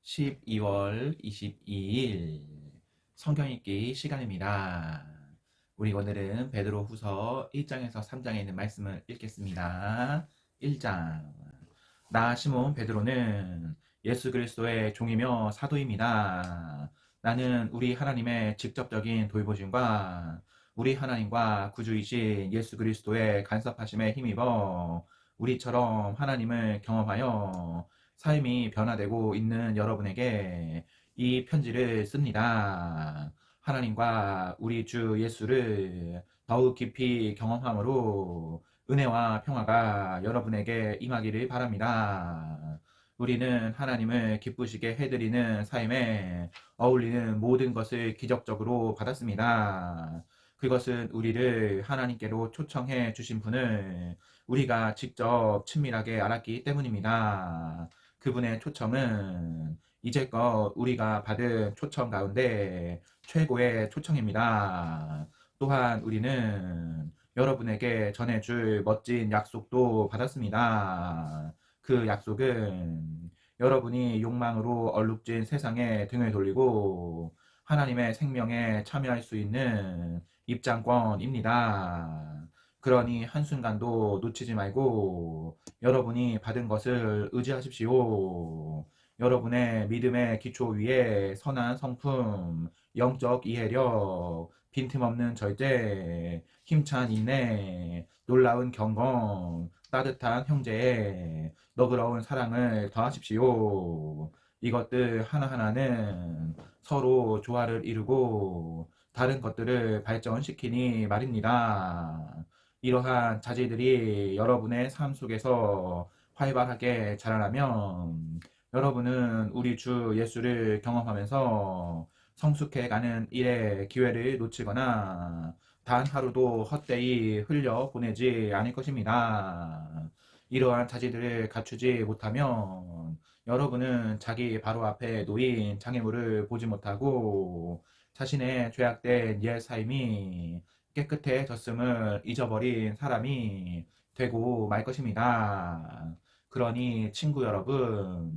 12월 22일 성경 읽기 시간입니다. 우리 오늘은 베드로후서 1장에서 3장에 있는 말씀을 읽겠습니다. 1장. 나 시몬 베드로는 예수 그리스도의 종이며 사도입니다. 나는 우리 하나님의 직접적인 돌보심과 우리 하나님과 구주이신 예수 그리스도의 간섭하심에 힘입어 우리처럼 하나님을 경험하여 삶이 변화되고 있는 여러분에게 이 편지를 씁니다. 하나님과 우리 주 예수를 더욱 깊이 경험함으로 은혜와 평화가 여러분에게 임하기를 바랍니다. 우리는 하나님을 기쁘시게 해드리는 삶에 어울리는 모든 것을 기적적으로 받았습니다. 그것은 우리를 하나님께로 초청해 주신 분을 우리가 직접 친밀하게 알았기 때문입니다. 그분의 초청은 이제껏 우리가 받은 초청 가운데 최고의 초청입니다. 또한 우리는 여러분에게 전해줄 멋진 약속도 받았습니다. 그 약속은 여러분이 욕망으로 얼룩진 세상에 등을 돌리고 하나님의 생명에 참여할 수 있는 입장권입니다. 그러니 한순간도 놓치지 말고 여러분이 받은 것을 의지하십시오. 여러분의 믿음의 기초 위에 선한 성품, 영적 이해력, 빈틈없는 절제, 힘찬 인내, 놀라운 경건, 따뜻한 형제의 너그러운 사랑을 더하십시오. 이것들 하나하나는 서로 조화를 이루고 다른 것들을 발전시키니 말입니다. 이러한 자질들이 여러분의 삶 속에서 활발하게 자라나면 여러분은 우리 주 예수를 경험하면서 성숙해가는 일에 기회를 놓치거나 단 하루도 헛되이 흘려 보내지 않을 것입니다. 이러한 자질들을 갖추지 못하면 여러분은 자기 바로 앞에 놓인 장애물을 보지 못하고 자신의 죄악된 옛 삶이 깨끗해졌음을 잊어버린 사람이 되고 말 것입니다. 그러니 친구 여러분,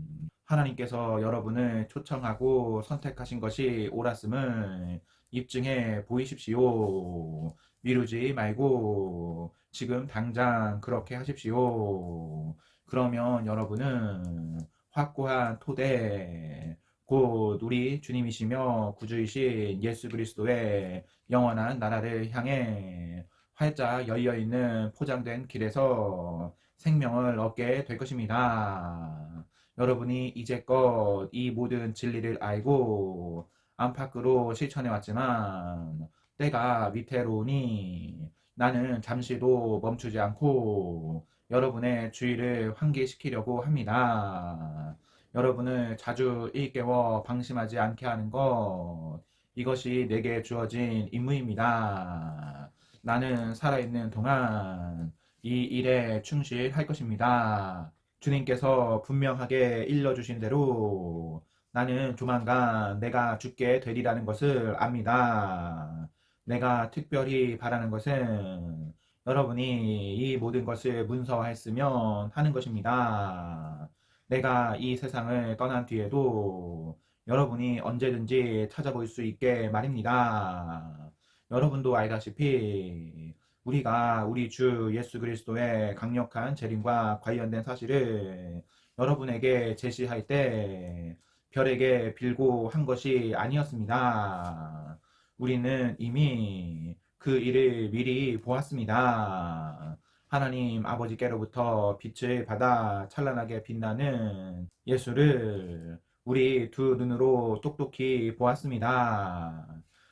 하나님께서 여러분을 초청하고 선택하신 것이 옳았음을 입증해 보이십시오. 미루지 말고 지금 당장 그렇게 하십시오. 그러면 여러분은 확고한 토대, 곧 우리 주님이시며 구주이신 예수 그리스도의 영원한 나라를 향해 활짝 열려있는 포장된 길에서 생명을 얻게 될 것입니다. 여러분이 이제껏 이 모든 진리를 알고 안팎으로 실천해 왔지만 때가 위태로우니 나는 잠시도 멈추지 않고 여러분의 주의를 환기시키려고 합니다. 여러분을 자주 일깨워 방심하지 않게 하는 것, 이것이 내게 주어진 임무입니다. 나는 살아있는 동안 이 일에 충실할 것입니다. 주님께서 분명하게 일러주신 대로 나는 조만간 내가 죽게 되리라는 것을 압니다. 내가 특별히 바라는 것은 여러분이 이 모든 것을 문서화했으면 하는 것입니다. 내가 이 세상을 떠난 뒤에도 여러분이 언제든지 찾아볼 수 있게 말입니다. 여러분도 알다시피 우리가 우리 주 예수 그리스도의 강력한 재림과 관련된 사실을 여러분에게 제시할 때 별에게 빌고 한 것이 아니었습니다. 우리는 이미 그 일을 미리 보았습니다. 하나님 아버지께로부터 빛을 받아 찬란하게 빛나는 예수를 우리 두 눈으로 똑똑히 보았습니다.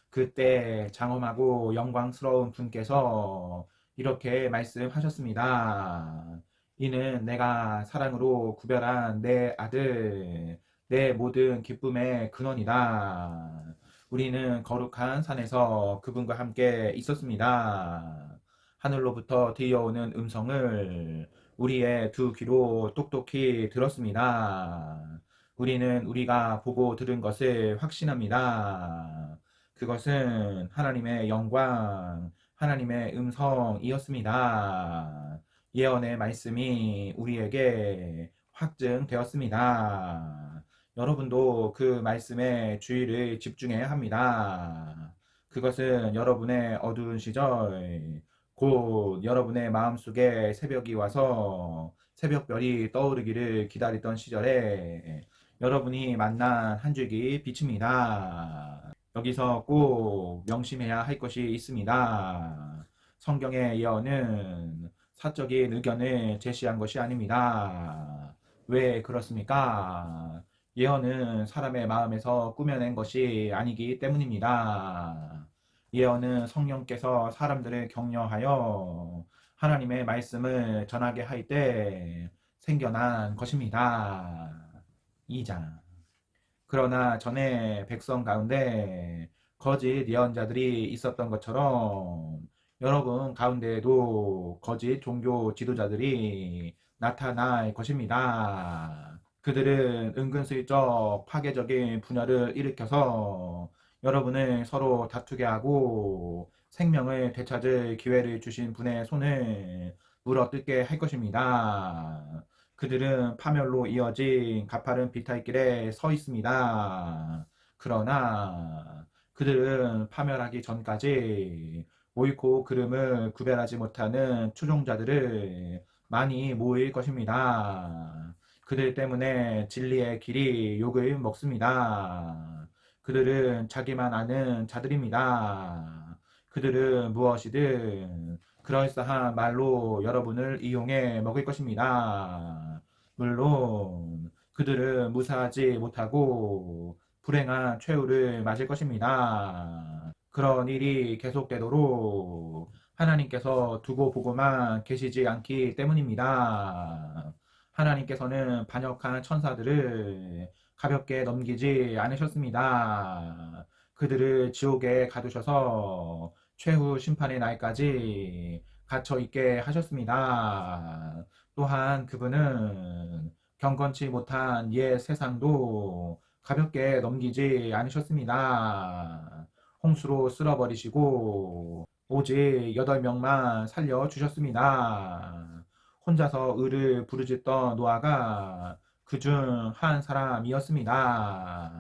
그때 장엄하고 영광스러운 분께서 이렇게 말씀하셨습니다. 이는 내가 사랑으로 구별한 내 아들, 내 모든 기쁨의 근원이다. 우리는 거룩한 산에서 그분과 함께 있었습니다. 하늘로부터 들려오는 음성을 우리의 두 귀로 똑똑히 들었습니다. 우리는 우리가 보고 들은 것을 확신합니다. 그것은 하나님의 영광, 하나님의 음성이었습니다. 예언의 말씀이 우리에게 확증되었습니다. 여러분도 그 말씀에 주의를 집중해야 합니다. 그것은 여러분의 어두운 시절, 곧 여러분의 마음속에 새벽이 와서 새벽별이 떠오르기를 기다리던 시절에 여러분이 만난 한 줄기 빛입니다. 여기서 꼭 명심해야 할 것이 있습니다. 성경의 예언은 사적인 의견을 제시한 것이 아닙니다. 왜 그렇습니까? 예언은 사람의 마음에서 꾸며낸 것이 아니기 때문입니다. 예언은 성령께서 사람들을 격려하여 하나님의 말씀을 전하게 할 때 생겨난 것입니다. 2장. 그러나 전에 백성 가운데 거짓 예언자들이 있었던 것처럼 여러분 가운데에도 거짓 종교 지도자들이 나타날 것입니다. 그들은 은근슬쩍 파괴적인 분열을 일으켜서 여러분을 서로 다투게 하고 생명을 되찾을 기회를 주신 분의 손을 물어뜯게 할 것입니다. 그들은 파멸로 이어진 가파른 비탈길에 서 있습니다. 그러나 그들은 파멸하기 전까지 옳고 그름을 구별하지 못하는 추종자들을 많이 모일 것입니다. 그들 때문에 진리의 길이 욕을 먹습니다. 그들은 자기만 아는 자들입니다. 그들은 무엇이든 그럴싸한 말로 여러분을 이용해 먹을 것입니다. 물론 그들은 무사하지 못하고 불행한 최후를 맞을 것입니다. 그런 일이 계속되도록 하나님께서 두고 보고만 계시지 않기 때문입니다. 하나님께서는 반역한 천사들을 가볍게 넘기지 않으셨습니다. 그들을 지옥에 가두셔서 최후 심판의 날까지 갇혀 있게 하셨습니다. 또한 그분은 경건치 못한 옛 세상도 가볍게 넘기지 않으셨습니다. 홍수로 쓸어버리시고 오직 8명만 살려주셨습니다. 혼자서 을을 부르짖던 노아가 그중 한 사람이었습니다.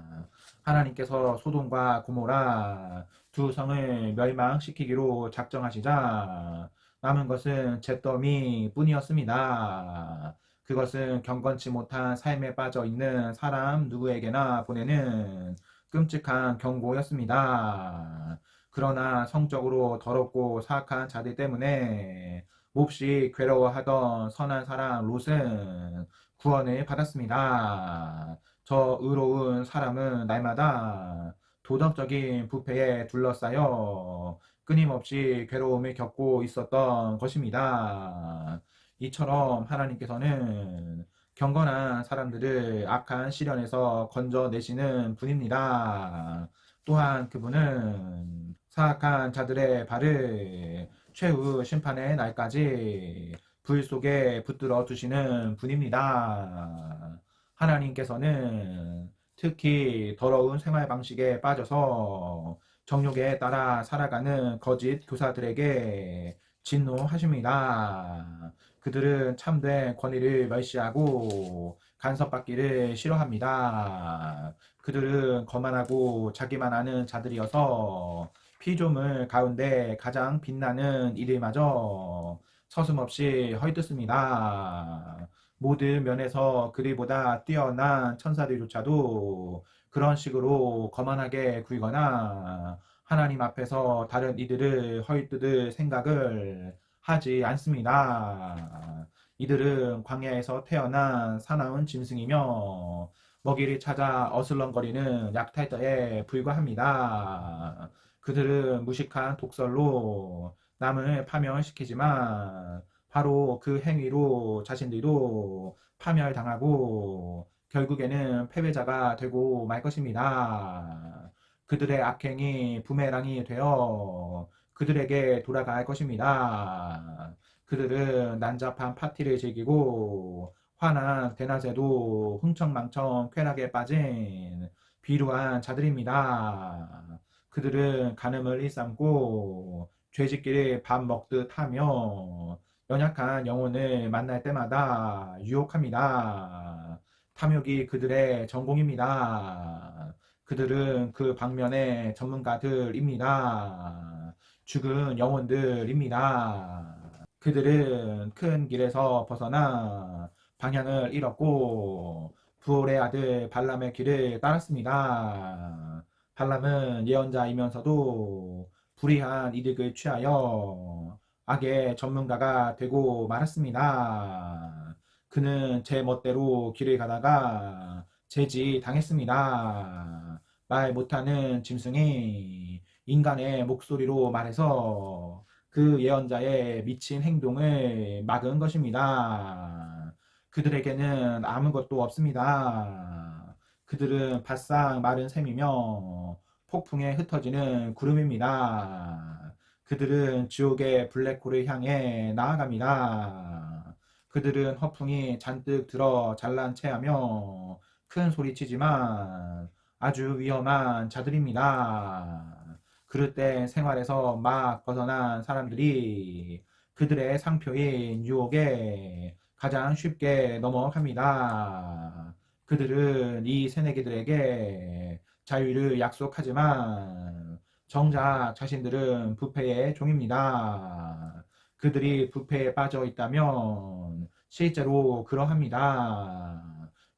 하나님께서 소돔과 고모라 두 성을 멸망시키기로 작정하시자 남은 것은 잿더미 뿐이었습니다. 그것은 경건치 못한 삶에 빠져 있는 사람 누구에게나 보내는 끔찍한 경고였습니다. 그러나 성적으로 더럽고 사악한 자들 때문에 몹시 괴로워하던 선한 사람 롯은 구원을 받았습니다. 저 의로운 사람은 날마다 도덕적인 부패에 둘러싸여 끊임없이 괴로움을 겪고 있었던 것입니다. 이처럼 하나님께서는 경건한 사람들을 악한 시련에서 건져내시는 분입니다. 또한 그분은 사악한 자들의 발을 최후 심판의 날까지 불 속에 붙들어 두시는 분입니다. 하나님께서는 특히 더러운 생활 방식에 빠져서 정욕에 따라 살아가는 거짓 교사들에게 진노하십니다. 그들은 참된 권위를 멸시하고 간섭받기를 싫어합니다. 그들은 거만하고 자기만 아는 자들이어서 피조물 가운데 가장 빛나는 이들마저 서슴없이 헐뜯습니다. 모든 면에서 그리보다 뛰어난 천사들조차도 그런 식으로 거만하게 굴거나 하나님 앞에서 다른 이들을 헐뜯을 생각을 하지 않습니다. 이들은 광야에서 태어난 사나운 짐승이며 먹이를 찾아 어슬렁거리는 약탈자에 불과합니다. 그들은 무식한 독설로 남을 파멸시키지만 바로 그 행위로 자신들도 파멸당하고 결국에는 패배자가 되고 말 것입니다. 그들의 악행이 부메랑이 되어 그들에게 돌아갈 것입니다. 그들은 난잡한 파티를 즐기고 화난 대낮에도 흥청망청 쾌락에 빠진 비루한 자들입니다. 그들은 간음을 일삼고 죄짓기를 밥 먹듯 하며 연약한 영혼을 만날 때마다 유혹합니다. 탐욕이 그들의 전공입니다. 그들은 그 방면의 전문가들입니다. 죽은 영혼들입니다. 그들은 큰 길에서 벗어나 방향을 잃었고 부올의 아들 발람의 길을 따랐습니다. 발람은 예언자이면서도 불의한 이득을 취하여 악의 전문가가 되고 말았습니다. 그는 제 멋대로 길을 가다가 제지당했습니다. 말 못하는 짐승이 인간의 목소리로 말해서 그 예언자의 미친 행동을 막은 것입니다. 그들에게는 아무것도 없습니다. 그들은 바싹 마른 샘이며 폭풍에 흩어지는 구름입니다. 그들은 지옥의 블랙홀을 향해 나아갑니다. 그들은 허풍이 잔뜩 들어 잘난 체하며 큰 소리치지만 아주 위험한 자들입니다. 그릇된 생활에서 막 벗어난 사람들이 그들의 상표인 유혹에 가장 쉽게 넘어갑니다. 그들은 이 새내기들에게 자유를 약속하지만 정작 자신들은 부패의 종입니다. 그들이 부패에 빠져 있다면 실제로 그러합니다.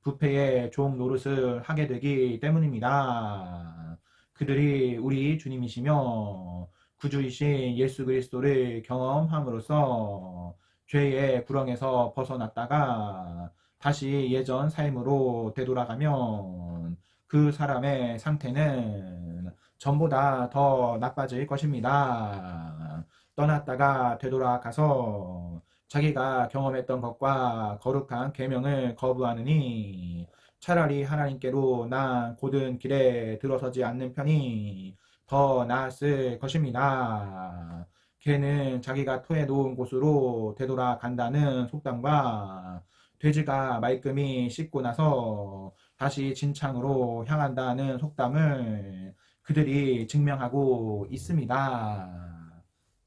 부패의 종 노릇을 하게 되기 때문입니다. 그들이 우리 주님이시며 구주이신 예수 그리스도를 경험함으로써 죄의 구렁에서 벗어났다가 다시 예전 삶으로 되돌아가면 그 사람의 상태는 전보다 더 나빠질 것입니다. 떠났다가 되돌아가서 자기가 경험했던 것과 거룩한 계명을 거부하느니 차라리 하나님께로 난 곧은 길에 들어서지 않는 편이 더 나았을 것입니다. 걔는 자기가 토해 놓은 곳으로 되돌아간다는 속담과 돼지가 말끔히 씻고 나서 다시 진창으로 향한다는 속담을 그들이 증명하고 있습니다.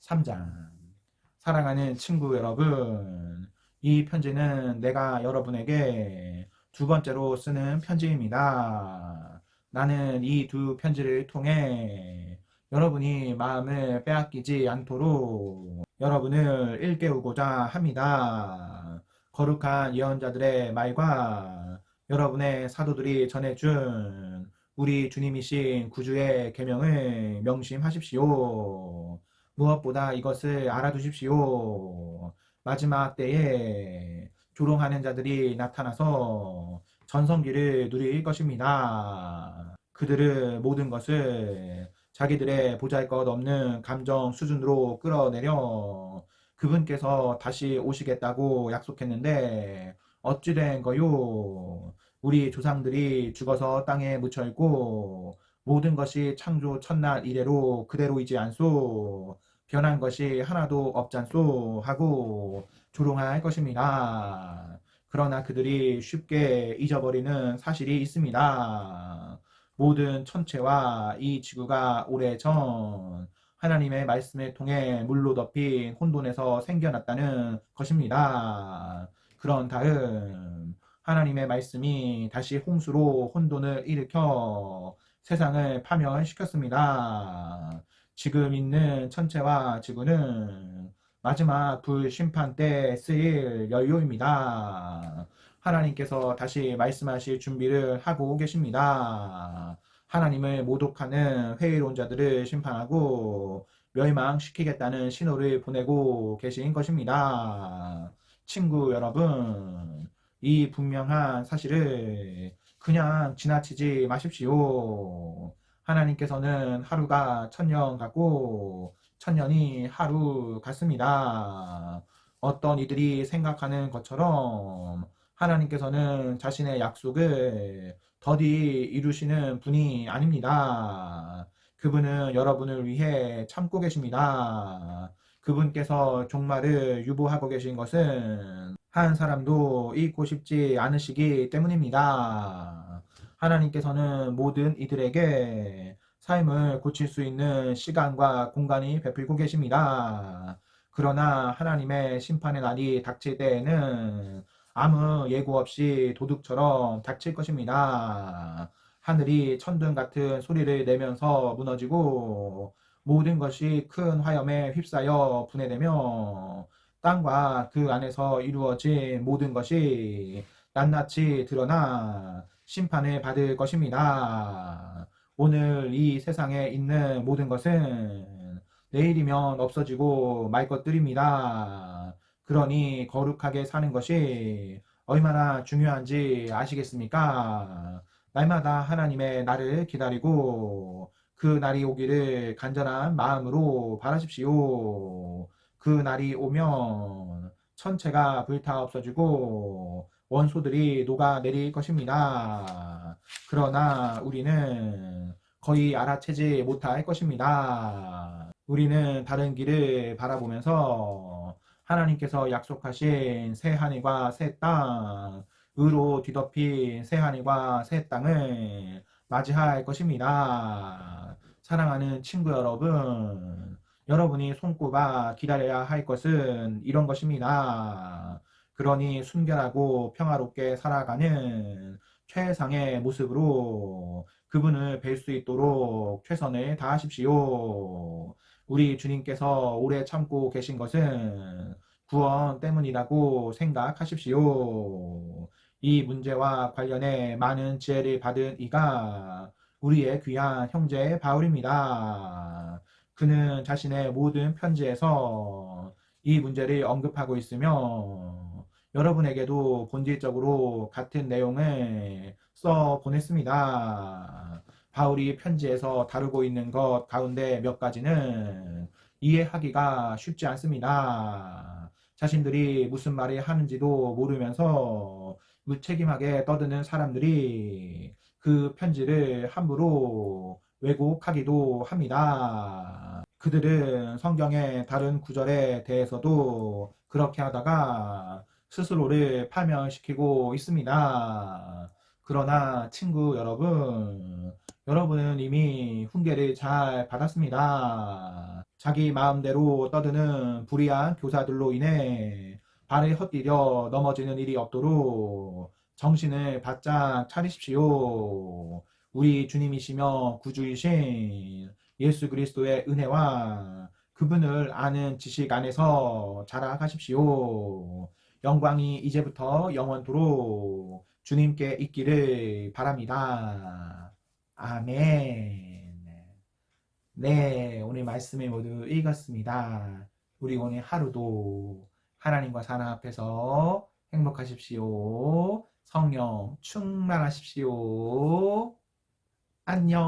3장. 사랑하는 친구 여러분, 이 편지는 내가 여러분에게 두 번째로 쓰는 편지입니다. 나는 이 두 편지를 통해 여러분이 마음을 빼앗기지 않도록 여러분을 일깨우고자 합니다. 거룩한 예언자들의 말과 여러분의 사도들이 전해준 우리 주님이신 구주의 계명을 명심하십시오. 무엇보다 이것을 알아두십시오. 마지막 때에 조롱하는 자들이 나타나서 전성기를 누릴 것입니다. 그들은 모든 것을 자기들의 보잘것없는 감정 수준으로 끌어내려 그분께서 다시 오시겠다고 약속했는데 어찌 된 거요? 우리 조상들이 죽어서 땅에 묻혀 있고 모든 것이 창조 첫날 이래로 그대로이지 않소. 변한 것이 하나도 없잖소 하고 조롱할 것입니다. 그러나 그들이 쉽게 잊어버리는 사실이 있습니다. 모든 천체와 이 지구가 오래전 하나님의 말씀을 통해 물로 덮인 혼돈에서 생겨났다는 것입니다. 그런 다음 하나님의 말씀이 다시 홍수로 혼돈을 일으켜 세상을 파멸시켰습니다. 지금 있는 천체와 지구는 마지막 불심판 때 쓰일 연료입니다. 하나님께서 다시 말씀하실 준비를 하고 계십니다. 하나님을 모독하는 회의론자들을 심판하고 멸망시키겠다는 신호를 보내고 계신 것입니다. 친구 여러분, 이 분명한 사실을 그냥 지나치지 마십시오. 하나님께서는 하루가 천년 같고 천년이 하루 같습니다. 어떤 이들이 생각하는 것처럼 하나님께서는 자신의 약속을 더디 이루시는 분이 아닙니다. 그분은 여러분을 위해 참고 계십니다. 그분께서 종말을 유보하고 계신 것은 한 사람도 잊고 싶지 않으시기 때문입니다. 하나님께서는 모든 이들에게 삶을 고칠 수 있는 시간과 공간이 베풀고 계십니다. 그러나 하나님의 심판의 날이 닥칠 때에는 아무 예고 없이 도둑처럼 닥칠 것입니다. 하늘이 천둥 같은 소리를 내면서 무너지고 모든 것이 큰 화염에 휩싸여 분해되며 땅과 그 안에서 이루어진 모든 것이 낱낱이 드러나 심판을 받을 것입니다. 오늘 이 세상에 있는 모든 것은 내일이면 없어지고 말 것들입니다. 그러니 거룩하게 사는 것이 얼마나 중요한지 아시겠습니까? 날마다 하나님의 날을 기다리고 그 날이 오기를 간절한 마음으로 바라십시오. 그 날이 오면 천체가 불타 없어지고 원소들이 녹아내릴 것입니다. 그러나 우리는 거의 알아채지 못할 것입니다. 우리는 다른 길을 바라보면서 하나님께서 약속하신 새 하늘과 새 땅, 의로 뒤덮인 새 하늘과 새 땅을 맞이할 것입니다. 사랑하는 친구 여러분, 여러분이 손꼽아 기다려야 할 것은 이런 것입니다. 그러니 순결하고 평화롭게 살아가는 최상의 모습으로 그분을 뵐 수 있도록 최선을 다하십시오. 우리 주님께서 오래 참고 계신 것은 구원 때문이라고 생각하십시오. 이 문제와 관련해 많은 지혜를 받은 이가 우리의 귀한 형제 바울입니다. 그는 자신의 모든 편지에서 이 문제를 언급하고 있으며 여러분에게도 본질적으로 같은 내용을 써 보냈습니다. 바울이 편지에서 다루고 있는 것 가운데 몇 가지는 이해하기가 쉽지 않습니다. 자신들이 무슨 말을 하는지도 모르면서 무책임하게 떠드는 사람들이 그 편지를 함부로 왜곡하기도 합니다. 그들은 성경의 다른 구절에 대해서도 그렇게 하다가 스스로를 파멸시키고 있습니다. 그러나 친구 여러분, 여러분은 이미 훈계를 잘 받았습니다. 자기 마음대로 떠드는 불의한 교사들로 인해 발을 헛디뎌 넘어지는 일이 없도록 정신을 바짝 차리십시오. 우리 주님이시며 구주이신 예수 그리스도의 은혜와 그분을 아는 지식 안에서 자라가십시오. 영광이 이제부터 영원토록 주님께 있기를 바랍니다. 아멘. 네, 오늘 말씀을 모두 읽었습니다. 우리 오늘 하루도 하나님과 사랑 앞에서 행복하십시오. 성령 충만하십시오. 안녕.